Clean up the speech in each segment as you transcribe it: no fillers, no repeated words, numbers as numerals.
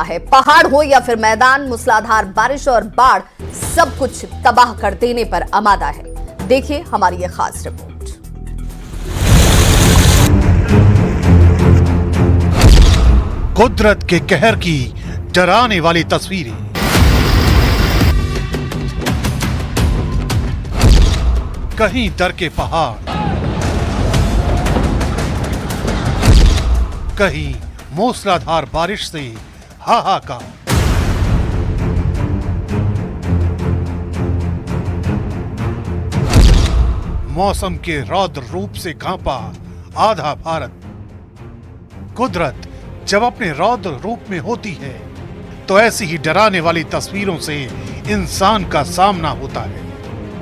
है। पहाड़ हो या फिर मैदान, मूसलाधार बारिश और बाढ़ सब कुछ तबाह कर देने पर आमादा है। देखिए हमारी ये खास रिपोर्ट। कुदरत के कहर की डराने वाली तस्वीरें। कहीं दर के पहाड़, कहीं मूसलाधार बारिश से हाहाकार। मौसम के रौद्र रूप से कांपा आधा भारत। कुदरत जब अपने रौद्र रूप में होती है तो ऐसी ही डराने वाली तस्वीरों से इंसान का सामना होता है।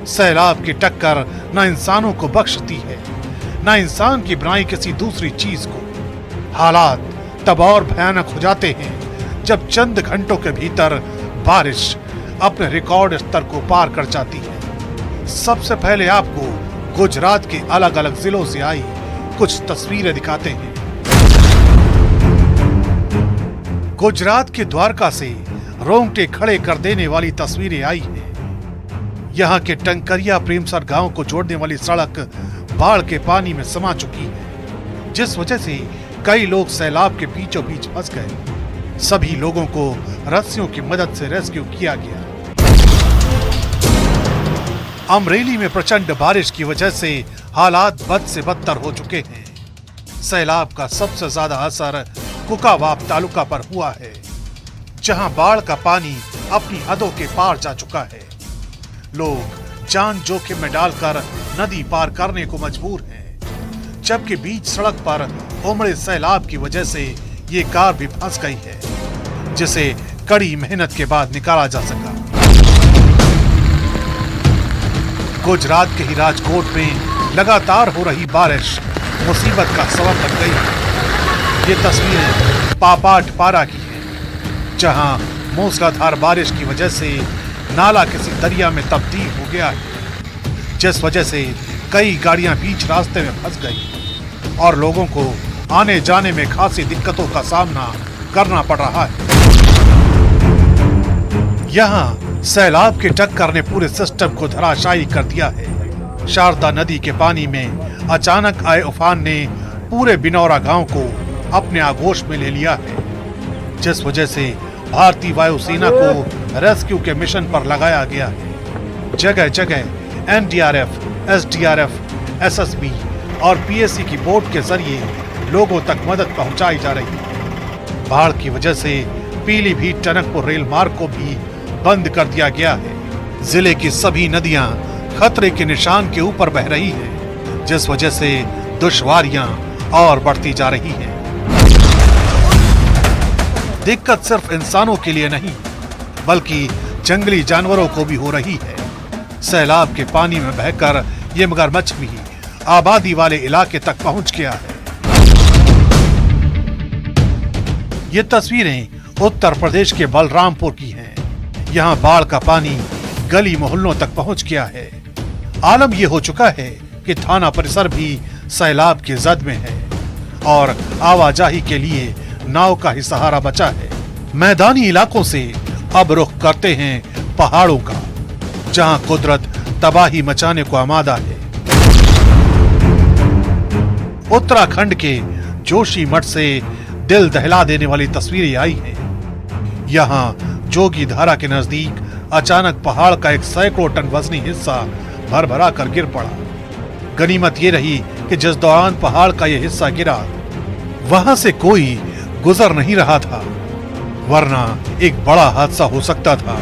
सैलाब की टक्कर न इंसानों को बख्शती है, न इंसान की बनाई किसी दूसरी चीज को। हालात तब और भयानक हो जाते हैं जब चंद घंटों के भीतर बारिश अपने रिकॉर्ड स्तर को पार कर जाती है। सबसे पहले आपको गुजरात के अलग अलग जिलों से आई कुछ तस्वीरें दिखाते हैं। गुजरात के द्वारका से रोंगटे खड़े कर देने वाली तस्वीरें आई हैं। यहाँ के टंकरिया प्रेमसर गांव को जोड़ने वाली सड़क बाढ़ के पानी में समा चुकी है, जिस वजह से कई लोग सैलाब के बीचों बीच फंस गए। सभी लोगों को रस्सियों की मदद से रेस्क्यू किया गया। अमरेली में प्रचंड बारिश की वजह से हालात बद से बदतर हो चुके हैं। सैलाब का सबसे ज्यादा असर कुकावाब तालुका पर हुआ है, जहां बाढ़ का पानी अपनी हदों के पार जा चुका है। लोग जान जोखिम में डालकर नदी पार करने को मजबूर हैं, जबकि बीच सड़क पर उमड़े सैलाब की वजह से ये कार भी फंस गई है, जिसे कड़ी मेहनत के बाद निकाला जा सका। गुजरात के ही राजकोट में लगातार हो रही बारिश मुसीबत का सबब बन गई है। ये तस्वीरें पापाटपारा की हैं, जहां मूसलाधार बारिश की वजह से नाला किसी दरिया में तब्दील हो गया है, जिस वजह से कई गाड़ियां बीच रास्ते में फंस गई और लोगों को आने जाने में खासी दिक्कतों का सामना करना पड़ रहा है। यहाँ सैलाब के टक्कर ने पूरे सिस्टम को धराशायी कर दिया है। शारदा नदी के पानी में अचानक आए उफान ने पूरे बिनौरा गांव को अपने आगोश में ले लिया है, जिस वजह से भारतीय वायुसेना को रेस्क्यू के मिशन पर लगाया गया है। जगह जगह एनडीआरएफ, एसडीआरएफ, एसएसबी और पीएसी की बोट के जरिए लोगों तक मदद पहुंचाई जा रही है। बाढ़ की वजह से पीलीभीत टनकपुर रेल मार्ग को भी बंद कर दिया गया है। जिले की सभी नदियां खतरे के निशान के ऊपर बह रही है, जिस वजह से दुश्वारियां और बढ़ती जा रही हैं। दिक्कत सिर्फ इंसानों के लिए नहीं, बल्कि जंगली जानवरों को भी हो रही है। सैलाब के पानी में बहकर ये मगरमच्छ भी आबादी वाले इलाके तक पहुंच गया है। ये तस्वीरें उत्तर प्रदेश के बलरामपुर की हैं। यहाँ बाढ़ का पानी गली मोहल्लों तक पहुंच गया है। आलम ये हो चुका है कि थाना परिसर भी सैलाब की जद में है और आवाजाही के लिए नाव का ही सहारा बचा है। मैदानी इलाकों से अब रुख करते हैं पहाड़ों का, जहां कुदरत तबाही मचाने को आमादा है। उत्तराखंड के जोशीमठ से दिल दहला देने वाली तस्वीरें आई हैं। यहाँ जोगी धारा के नजदीक अचानक पहाड़ का एक सैकड़ों टन वजनी हिस्सा भरभरा कर गिर पड़ा। गनीमत ये रही कि जिस दौरान पहाड़ का यह हिस्सा गिरा, वहां से कोई गुजर नहीं रहा था, वरना एक बड़ा हादसा हो सकता था।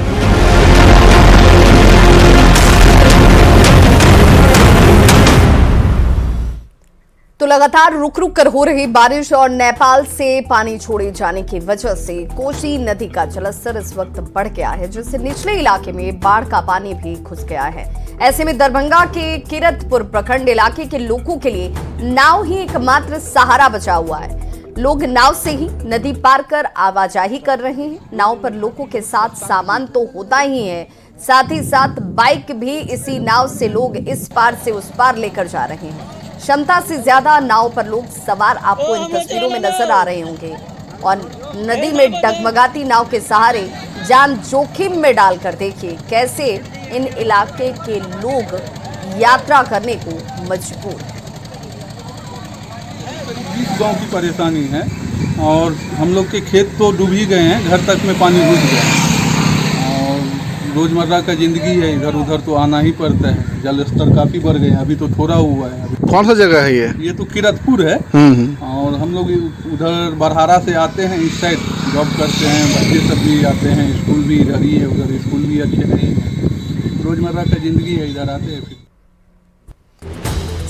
तो लगातार रुक रुक कर हो रही बारिश और नेपाल से पानी छोड़े जाने की वजह से कोसी नदी का जलस्तर इस वक्त बढ़ गया है, जिससे निचले इलाके में बाढ़ का पानी भी घुस गया है। ऐसे में दरभंगा के किरतपुर प्रखंड इलाके के लोगों के लिए नाव ही एकमात्र सहारा बचा हुआ है। लोग नाव से ही नदी पार कर आवाजाही कर रहे हैं। नाव पर लोगों के साथ सामान तो होता ही है, साथ ही साथ बाइक भी इसी नाव से लोग इस पार से उस पार लेकर जा रहे हैं। क्षमता से ज्यादा नाव पर लोग सवार आपको इन तस्वीरों में नजर आ रहे होंगे। और नदी में डगमगाती नाव के सहारे जान जोखिम में डालकर देखिए कैसे इन इलाके के लोग यात्रा करने को मजबूर हैं। 20 गांव की परेशानी है और हम लोग के खेत तो डूब ही गए हैं, घर तक में पानी घुस गया और रोज़मर्रा का ज़िंदगी है, इधर उधर तो आना ही पड़ता है। जल स्तर काफ़ी बढ़ गए हैं, अभी तो थोड़ा हुआ है। कौन सा जगह है ये तो किरतपुर है और हम लोग उधर बरहारा से आते हैं, इस साइड जॉब करते हैं, बच्चे सब भी आते हैं, स्कूल भी इधर ही है, उधर स्कूल भी अच्छे नहीं है, रोज़मर्रा का ज़िंदगी है, इधर आते हैं।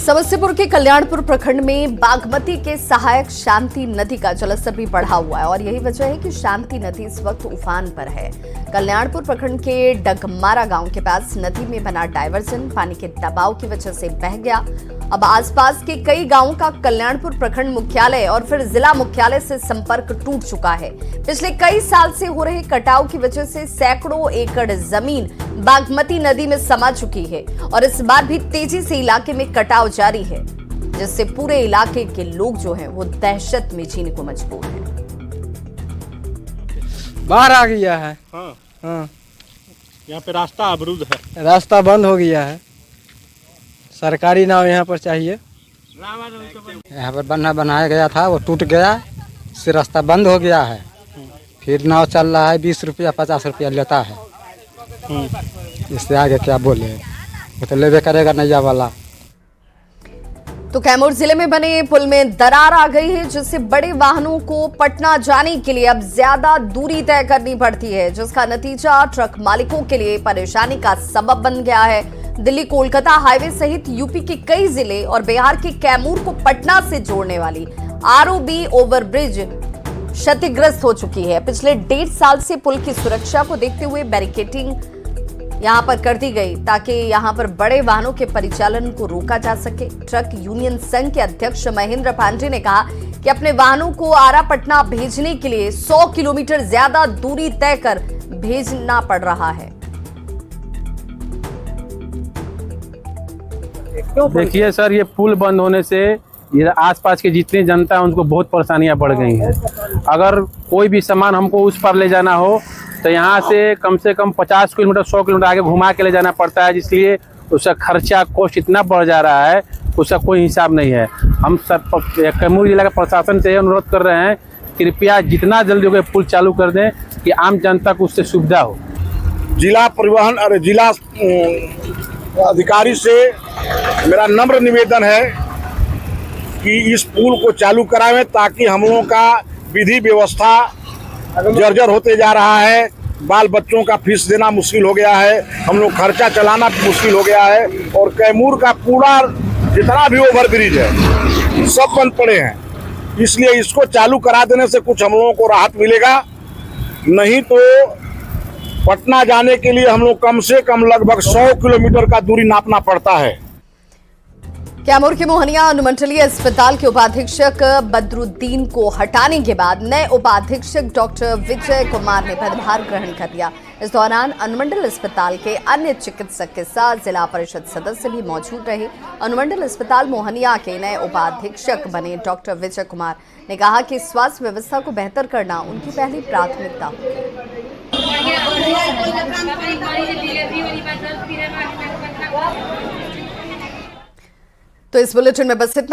समस्तीपुर के कल्याणपुर प्रखंड में बागमती के सहायक शांति नदी का जलस्तर भी बढ़ा हुआ है और यही वजह है कि शांति नदी इस वक्त उफान पर है। कल्याणपुर प्रखंड के डगमारा गांव के पास नदी में बना डायवर्जन पानी के दबाव की वजह से बह गया। अब आसपास के कई गांवों का कल्याणपुर प्रखंड मुख्यालय और फिर जिला मुख्यालय से संपर्क टूट चुका है। पिछले कई साल से हो रहे कटाव की वजह से सैकड़ों एकड़ जमीन बागमती नदी में समा चुकी है और इस बार भी तेजी से इलाके में कटाव जारी है, जिससे पूरे इलाके के लोग जो हैं वो दहशत में जीने को मजबूर हैं। बाहर आ गया है। हाँ। यहाँ पे रास्ता अवरुद्ध है, रास्ता बंद हो गया है। सरकारी नाव यहाँ पर चाहिए। यहाँ पर बन्ना बनाया गया था, वो टूट गया, इससे रास्ता बंद हो गया है। फिर नाव चल रहा है, 20 रुपया 50 रुपया लेता है। इससे आगे क्या बोले, वो तो लेवे करेगा नैया वाला। तो कैमूर जिले में बने पुल में दरार आ गई है, जिससे बड़े वाहनों को पटना जाने के लिए अब ज्यादा दूरी तय करनी पड़ती है, जिसका नतीजा ट्रक मालिकों के लिए परेशानी का सबब बन गया है। दिल्ली कोलकाता हाईवे सहित यूपी के कई जिले और बिहार के कैमूर को पटना से जोड़ने वाली आरओबी ओवरब्रिज क्षतिग्रस्त हो चुकी है। पिछले 1.5 साल से पुल की सुरक्षा को देखते हुए बैरिकेडिंग यहां पर कर दी गई ताकि यहां पर बड़े वाहनों के परिचालन को रोका जा सके। ट्रक यूनियन संघ के अध्यक्ष महेंद्र पांडे ने कहा कि अपने वाहनों को आरा पटना भेजने के लिए 100 किलोमीटर ज्यादा दूरी तय कर भेजना पड़ रहा है। देखिए सर, ये पुल बंद होने से ये आसपास के जितनी जनता है उनको बहुत परेशानियां बढ़ गई हैं। अगर कोई भी सामान हमको उस पर ले जाना हो तो यहाँ से कम 50 किलोमीटर 100 किलोमीटर आगे घुमा के ले जाना पड़ता है, जिसलिए उसका खर्चा कॉस्ट इतना बढ़ जा रहा है, उसका कोई हिसाब नहीं है। हम सब कैमूर जिला के प्रशासन से अनुरोध कर रहे हैं, कृपया जितना जल्दी हो पुल चालू कर दें कि आम जनता को उससे सुविधा हो। जिला परिवहन और जिला अधिकारी से मेरा नम्र निवेदन है कि इस पुल को चालू करावें, ताकि हम लोगों का विधि व्यवस्था जर्जर होते जा रहा है। बाल बच्चों का फीस देना मुश्किल हो गया है, हम लोग खर्चा चलाना मुश्किल हो गया है और कैमूर का पूरा जितना भी ओवरब्रिज है सब बंद पड़े हैं। इसलिए इसको चालू करा देने से कुछ हम लोगों को राहत मिलेगा, नहीं तो पटना जाने के लिए हम लोग कम से कम लगभग 100 किलोमीटर का दूरी नापना पड़ता है। कैमूर के मोहनिया अनुमंडलीय अस्पताल के उपाधीक्षक बदरुद्दीन को हटाने के बाद नए उपाधीक्षक डॉक्टर विजय कुमार ने पदभार ग्रहण कर लिया। इस दौरान अनुमंडल अस्पताल के अन्य चिकित्सक के साथ जिला परिषद सदस्य भी मौजूद रहे। अनुमंडल अस्पताल मोहनिया के नए उपाधीक्षक बने डॉक्टर विजय कुमार ने कहा कि स्वास्थ्य व्यवस्था को बेहतर करना उनकी पहली प्राथमिकता होगी। तो इस बुलेटिन में बस इतना।